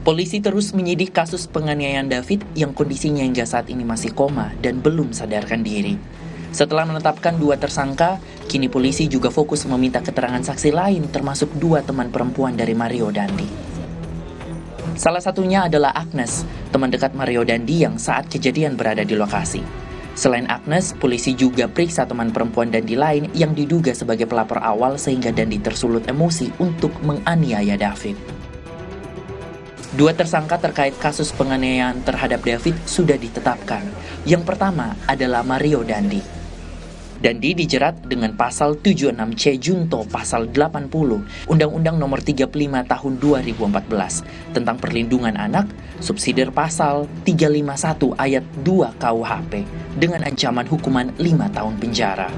Polisi terus menyidik kasus penganiayaan David yang kondisinya hingga saat ini masih koma dan belum sadarkan diri. Setelah menetapkan 2 tersangka, kini polisi juga fokus meminta keterangan saksi lain termasuk 2 teman perempuan dari Mario Dandi. Salah satunya adalah Agnes, teman dekat Mario Dandi yang saat kejadian berada di lokasi. Selain Agnes, polisi juga periksa teman perempuan Dandi lain yang diduga sebagai pelapor awal sehingga Dandi tersulut emosi untuk menganiaya David. 2 tersangka terkait kasus penganiayaan terhadap David sudah ditetapkan. Yang pertama adalah Mario Dandi. Dandi dijerat dengan pasal 76C Junto pasal 80 Undang-Undang Nomor 35 Tahun 2014 tentang perlindungan anak, subsidiar pasal 351 ayat 2 KUHP dengan ancaman hukuman 5 tahun penjara.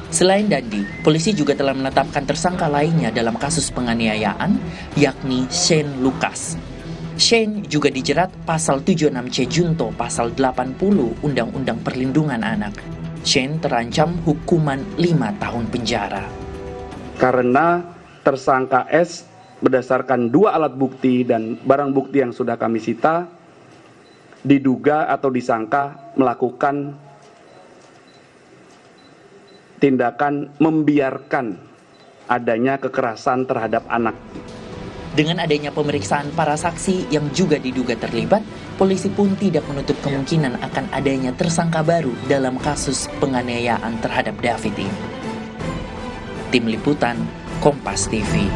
Selain Dandi, polisi juga telah menetapkan tersangka lainnya dalam kasus penganiayaan, yakni Shane Lucas. Shane juga dijerat pasal 76C Junto pasal 80 Undang-Undang Perlindungan Anak. Shane terancam hukuman 5 tahun penjara. Karena tersangka S berdasarkan 2 alat bukti dan barang bukti yang sudah kami sita, diduga atau disangka melakukan tindakan membiarkan adanya kekerasan terhadap anak. Dengan adanya pemeriksaan para saksi yang juga diduga terlibat, polisi pun tidak menutup kemungkinan akan adanya tersangka baru dalam kasus penganiayaan terhadap David ini. Tim Liputan, Kompas TV.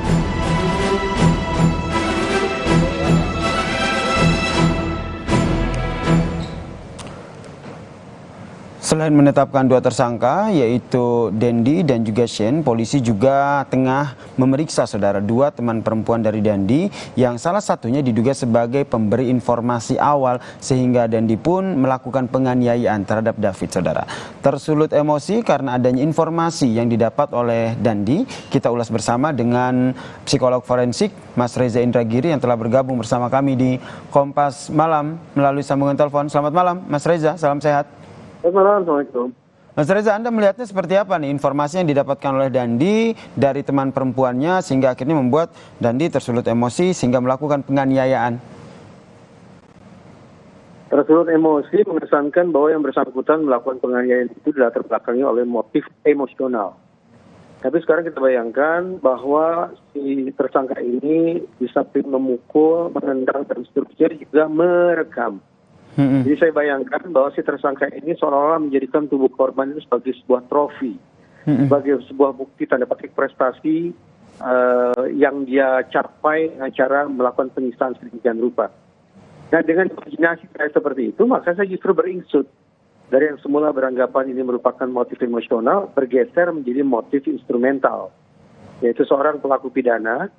Selain menetapkan 2 tersangka, yaitu Dandi dan juga Shane, polisi juga tengah memeriksa saudara 2 teman perempuan dari Dandi yang salah satunya diduga sebagai pemberi informasi awal sehingga Dandi pun melakukan penganiayaan terhadap David, saudara. Tersulut emosi karena adanya informasi yang didapat oleh Dandi, kita ulas bersama dengan psikolog forensik Mas Reza Indragiri yang telah bergabung bersama kami di Kompas Malam melalui sambungan telepon. Selamat malam, Mas Reza, salam sehat. Selamat malam, Assalamualaikum. Mas Reza, Anda melihatnya seperti apa nih informasi yang didapatkan oleh Dandi dari teman perempuannya sehingga akhirnya membuat Dandi tersulut emosi sehingga melakukan penganiayaan? Tersulut emosi mengesankan bahwa yang bersangkutan melakukan penganiayaan itu dilatar belakangi oleh motif emosional. Tapi sekarang kita bayangkan bahwa si tersangka ini bisa memukul, menendang, dan seterusnya juga merekam. Jadi saya bayangkan bahwa si tersangka ini seolah-olah menjadikan tubuh korban itu sebagai sebuah trofi, sebagai sebuah bukti tanda petik prestasi yang dia capai dengan cara melakukan penyiksaan sedemikian rupa. Nah, dengan imajinasi saya seperti itu, maka saya justru beringsut dari yang semula beranggapan ini merupakan motif emosional bergeser menjadi motif instrumental, yaitu seorang pelaku pidana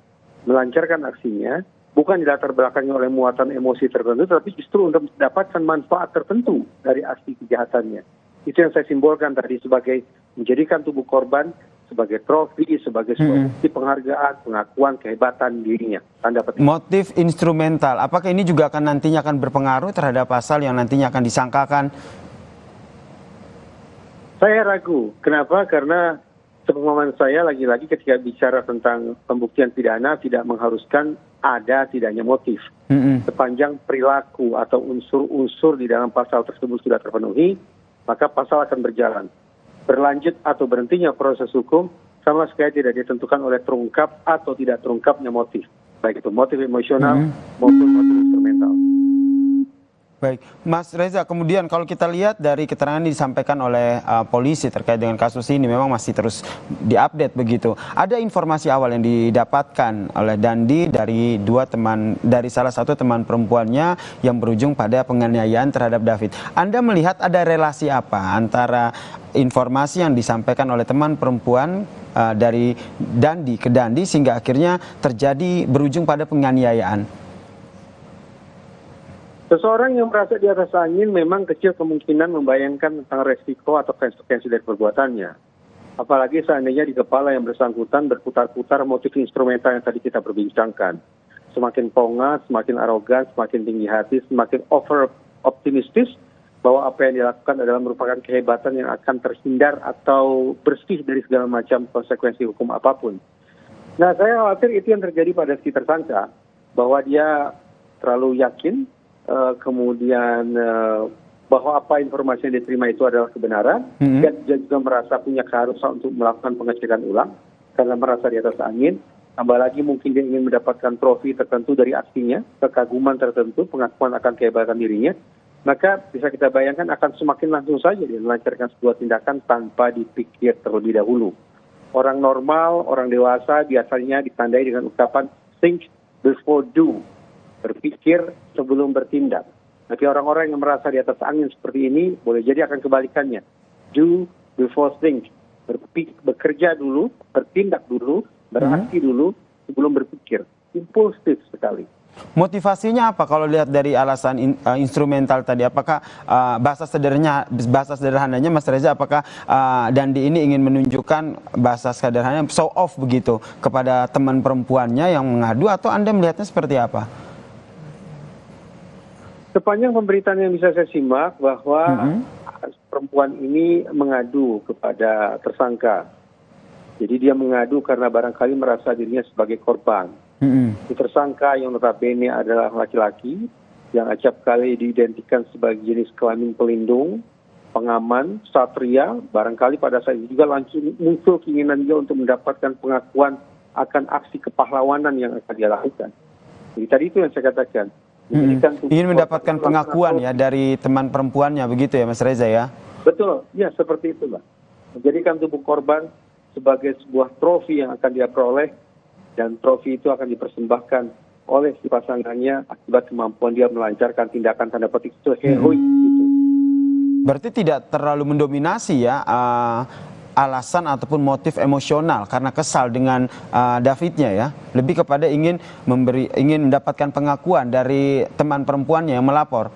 melancarkan aksinya bukan dilatar belakangi oleh muatan emosi tertentu, tapi justru untuk mendapatkan manfaat tertentu dari aksi kejahatannya. Itu yang saya simbolkan tadi sebagai menjadikan tubuh korban sebagai trofi, sebagai sebuah bukti penghargaan, pengakuan kehebatan dirinya. Tanda petik. Motif instrumental, apakah ini juga akan nantinya akan berpengaruh terhadap pasal yang nantinya akan disangkakan? Saya ragu. Kenapa? Karena sepemahaman saya lagi-lagi ketika bicara tentang pembuktian pidana tidak mengharuskan ada tidaknya motif. Sepanjang perilaku atau unsur-unsur di dalam pasal tersebut sudah terpenuhi, maka pasal akan berjalan. Berlanjut atau berhentinya proses hukum sama sekali tidak ditentukan oleh terungkap atau tidak terungkapnya motif. Baik itu motif emosional maupun motif instrumental. Baik, Mas Reza, kemudian kalau kita lihat dari keterangan yang disampaikan oleh polisi terkait dengan kasus ini memang masih terus diupdate begitu. Ada informasi awal yang didapatkan oleh Dandi dari salah satu teman perempuannya yang berujung pada penganiayaan terhadap David. Anda melihat ada relasi apa antara informasi yang disampaikan oleh teman perempuan dari Dandi ke Dandi sehingga akhirnya terjadi berujung pada penganiayaan? Seseorang yang merasa di atas angin memang kecil kemungkinan membayangkan tentang resiko atau konsekuensi dari perbuatannya. Apalagi seandainya di kepala yang bersangkutan berputar-putar motif instrumental yang tadi kita perbincangkan. Semakin pongat, semakin arogan, semakin tinggi hati, semakin over optimistis bahwa apa yang dilakukan adalah merupakan kehebatan yang akan terhindar atau bersih dari segala macam konsekuensi hukum apapun. Nah, saya khawatir itu yang terjadi pada si tersangka, bahwa dia terlalu yakin, kemudian bahwa apa informasi yang diterima itu adalah kebenaran, dan dia juga merasa punya keharusan untuk melakukan pengecekan ulang karena merasa di atas angin. Tambah lagi mungkin dia ingin mendapatkan trofi tertentu dari aksinya, kekaguman tertentu, pengakuan akan kehebatan dirinya, maka bisa kita bayangkan akan semakin langsung saja dia melancarkan sebuah tindakan tanpa dipikir terlebih dahulu. Orang normal, orang dewasa biasanya ditandai dengan ucapan think before do, berpikir sebelum bertindak. Tapi orang-orang yang merasa di atas angin seperti ini boleh jadi akan kebalikannya. Do before think, bekerja dulu, bertindak dulu, beraksi dulu sebelum berpikir. Impulsif sekali. Motivasinya apa kalau lihat dari alasan instrumental tadi? Apakah bahasa sederhananya Mas Reza, apakah Dandi ini ingin menunjukkan bahasa sederhananya show off begitu kepada teman perempuannya yang mengadu, atau Anda melihatnya seperti apa? Sepanjang pemberitaan yang bisa saya simak bahwa perempuan ini mengadu kepada tersangka. Jadi dia mengadu karena barangkali merasa dirinya sebagai korban. Tersangka yang notabene adalah laki-laki yang acap kali diidentikan sebagai jenis kelamin pelindung, pengaman, satria. Barangkali pada saat itu juga langsung muncul keinginan dia untuk mendapatkan pengakuan akan aksi kepahlawanan yang akan dia lakukan. Jadi tadi itu yang saya katakan. Ingin mendapatkan pengakuan ya dari teman perempuannya, begitu ya Mas Reza ya? Betul, ya seperti itulah. Menjadikan tubuh korban sebagai sebuah trofi yang akan dia peroleh, dan trofi itu akan dipersembahkan oleh si pasangannya akibat kemampuan dia melancarkan tindakan tanda petik heroik itu. Berarti tidak terlalu mendominasi ya alasan ataupun motif emosional karena kesal dengan Davidnya ya, lebih kepada ingin mendapatkan pengakuan dari teman perempuannya yang melapor.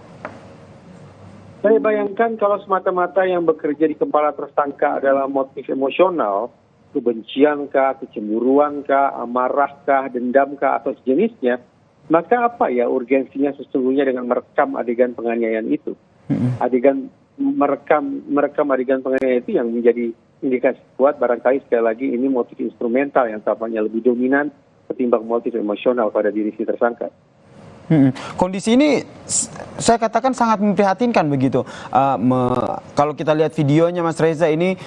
Saya bayangkan kalau semata-mata yang bekerja di kepala tersangka adalah motif emosional, kebenciankah, kecemburuankah, amarahkah, dendamkah, atau sejenisnya, maka apa ya urgensinya sesungguhnya dengan merekam adegan penganiayaan itu? Adegan merekam adegan penganiayaan itu yang menjadi indikasi kuat barangkali sekali lagi ini motif instrumental yang tampaknya lebih dominan ketimbang motif emosional pada diri si tersangka. Kondisi ini saya katakan sangat memprihatinkan begitu. Kalau kita lihat videonya Mas Reza, ini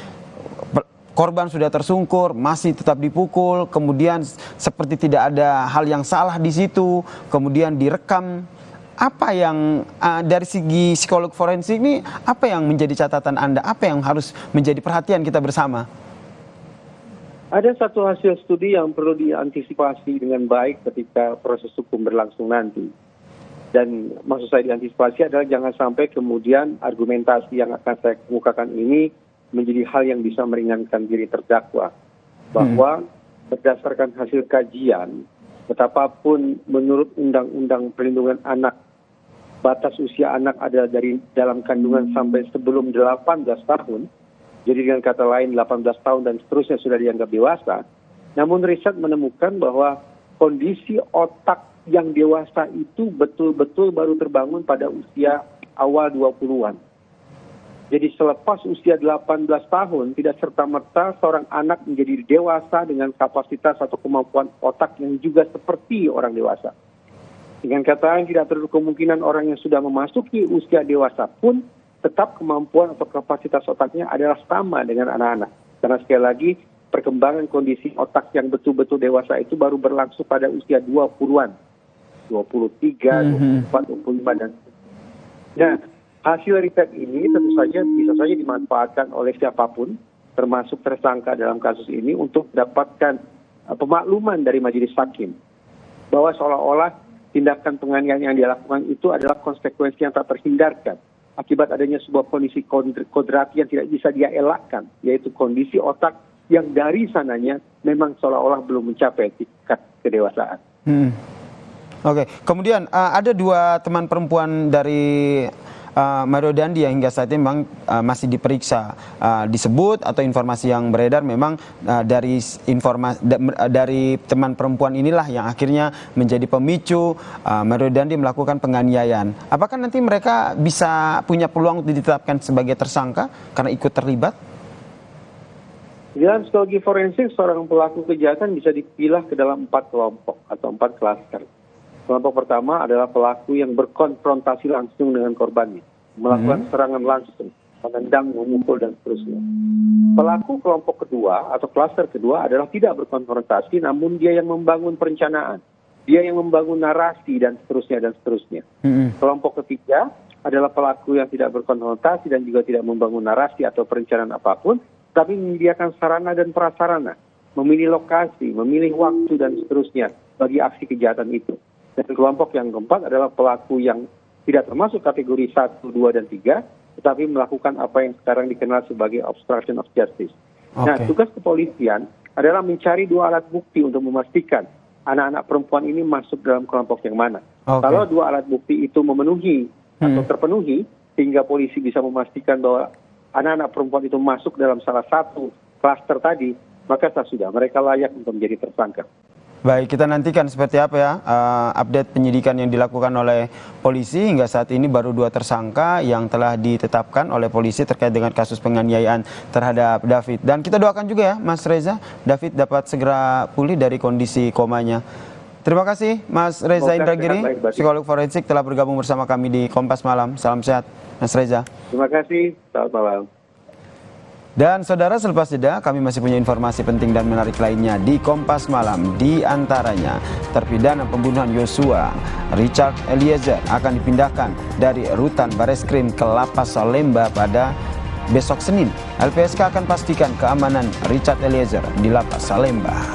korban sudah tersungkur, masih tetap dipukul, kemudian seperti tidak ada hal yang salah di situ, kemudian direkam. Apa yang dari segi psikolog forensik ini, apa yang menjadi catatan Anda? Apa yang harus menjadi perhatian kita bersama? Ada satu hasil studi yang perlu diantisipasi dengan baik ketika proses hukum berlangsung nanti. Dan maksud saya diantisipasi adalah jangan sampai kemudian argumentasi yang akan saya kemukakan ini menjadi hal yang bisa meringankan diri terdakwa. Bahwa berdasarkan hasil kajian, betapapun menurut Undang-Undang Perlindungan Anak, batas usia anak ada dari dalam kandungan sampai sebelum 18 tahun, jadi dengan kata lain 18 tahun dan seterusnya sudah dianggap dewasa. Namun riset menemukan bahwa kondisi otak yang dewasa itu betul-betul baru terbangun pada usia awal 20-an. Jadi selepas usia 18 tahun, tidak serta-merta seorang anak menjadi dewasa dengan kapasitas atau kemampuan otak yang juga seperti orang dewasa. Dengan kata lain, tidak terlalu kemungkinan orang yang sudah memasuki usia dewasa pun tetap kemampuan atau kapasitas otaknya adalah sama dengan anak-anak. Karena sekali lagi, perkembangan kondisi otak yang betul-betul dewasa itu baru berlangsung pada usia 20-an. 23, 24, 25, dan nah, hasil riset ini tentu saja bisa saja dimanfaatkan oleh siapapun, termasuk tersangka dalam kasus ini, untuk mendapatkan pemakluman dari majelis hakim. Bahwa seolah-olah tindakan penganiayaan yang dia lakukan itu adalah konsekuensi yang tak terhindarkan akibat adanya sebuah kondisi kodrati yang tidak bisa dia elakkan, yaitu kondisi otak yang dari sananya memang seolah-olah belum mencapai tingkat kedewasaan. Oke. Kemudian ada dua teman perempuan dari Mario Dandi yang hingga saat ini memang masih diperiksa. Disebut atau informasi yang beredar memang dari teman perempuan inilah yang akhirnya menjadi pemicu Mario Dandi melakukan penganiayaan. Apakah nanti mereka bisa punya peluang untuk ditetapkan sebagai tersangka karena ikut terlibat? Dalam psikologi forensik, seorang pelaku kejahatan bisa dipilah ke dalam 4 kelompok atau 4 klaster. Kelompok pertama adalah pelaku yang berkonfrontasi langsung dengan korbannya, melakukan serangan langsung, menendang, memukul, dan seterusnya. Pelaku kelompok kedua atau klaster kedua adalah tidak berkonfrontasi, namun dia yang membangun perencanaan, dia yang membangun narasi, dan seterusnya, dan seterusnya. Kelompok ketiga adalah pelaku yang tidak berkonfrontasi dan juga tidak membangun narasi atau perencanaan apapun, tapi menyediakan sarana dan prasarana, memilih lokasi, memilih waktu, dan seterusnya bagi aksi kejahatan itu. Dan kelompok yang keempat adalah pelaku yang tidak termasuk kategori 1, 2, dan 3, tetapi melakukan apa yang sekarang dikenal sebagai obstruction of justice. Nah, tugas kepolisian adalah mencari 2 alat bukti untuk memastikan anak-anak perempuan ini masuk dalam kelompok yang mana. Kalau 2 alat bukti itu memenuhi atau terpenuhi, sehingga polisi bisa memastikan bahwa anak-anak perempuan itu masuk dalam salah satu klaster tadi, maka sudah mereka layak untuk menjadi tersangka. Baik, kita nantikan seperti apa ya update penyidikan yang dilakukan oleh polisi. Hingga saat ini baru 2 tersangka yang telah ditetapkan oleh polisi terkait dengan kasus penganiayaan terhadap David. Dan kita doakan juga ya Mas Reza, David dapat segera pulih dari kondisi komanya. Terima kasih Mas Reza Indragiri, psikolog forensik, telah bergabung bersama kami di Kompas Malam. Salam sehat Mas Reza. Terima kasih, selamat malam. Dan saudara, selepas jeda kami masih punya informasi penting dan menarik lainnya di Kompas Malam. Di antaranya terpidana pembunuhan Yosua Richard Eliezer akan dipindahkan dari rutan Bareskrim ke Lapas Salemba pada besok Senin. LPSK akan pastikan keamanan Richard Eliezer di Lapas Salemba.